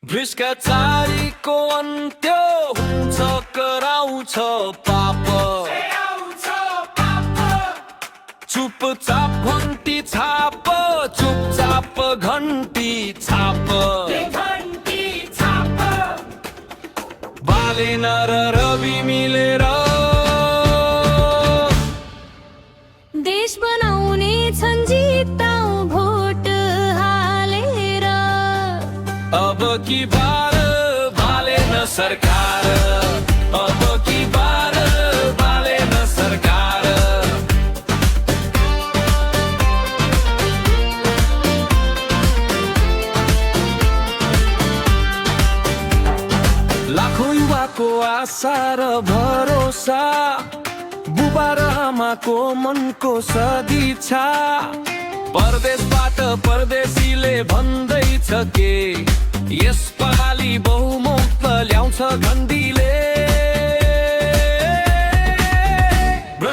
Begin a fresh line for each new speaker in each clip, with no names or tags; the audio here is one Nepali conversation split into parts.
भ्रष्टाचारीको अन्त्य हुन्छ कराउँछ पाप चुपचाप घन्टी छाप चुपचाप घन्टी छाप बालेन र रवि मिलेर
देश बनाउने छन् जिताउ भोट हालेर
अब की बार बालेन सरकार अब की बार बालेन सरकार लाखौं युवाको आशा र भरोसा बुबा र आमाको मनको सदिच्छा परदेशबाट परदेशीले भन्दैछ के यसपालि बहुमुक्त ल्याउँछ घण्डीले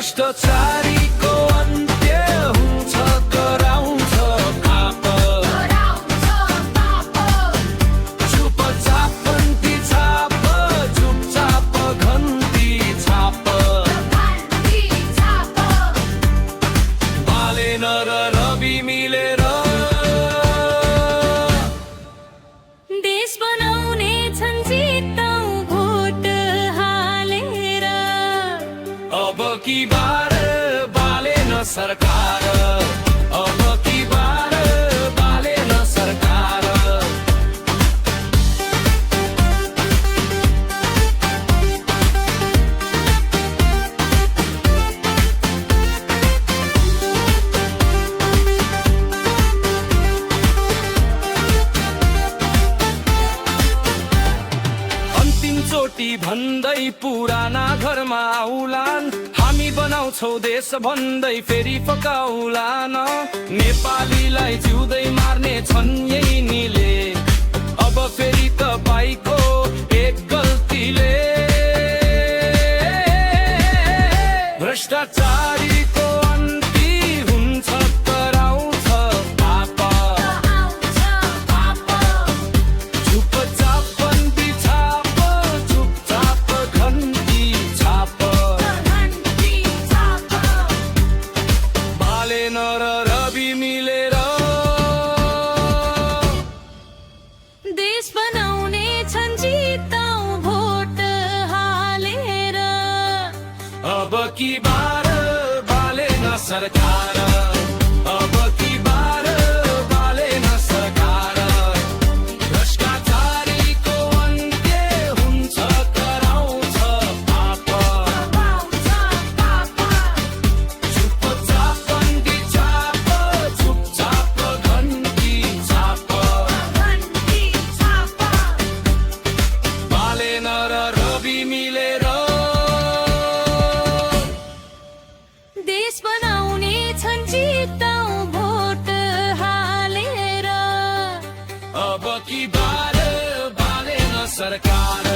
भ्रष्टाचारीको अन्त्य हुन्छ कराउँछ पाप चुपचाप घन्टी छाप चुपचाप घन्टी छाप बालेन र रवि मिलेर
देश बनाउने छन् जिताउ भोट हालेर
अब की बार बालेन सरकार अब की बार बालेन सरकार चोटी भन्दै पुराना घरमा आउलान् हामी बनाउँछौ देश भन्दै फेरि फकाउलान् नेपालीलाई जिउँदै मार्ने छन् यिनीले अब फेरि तपाईको एक गल्तीले भ्रष्टाचारीको अन्त्य हुन्छ कराउँछ पाप चुपचाप घन्टी छाप चुपचाप घन्टी छाप बालेन र रवि मिलेर
देश बनाउने छन् जिताउ भोट हालेर
अब की बार बालेन सरकार अब की बार बालेन सरकार भ्रष्टाचारीको अन्त्य हुन्छ कराउँछ पाप चुपचाप घन्टी छाप चुपचाप घन्टी छाप बालेन र रवि मिलेर
देश बनाउने छन् जिताउ भोट हालेर
अब की बार बालेन सरकार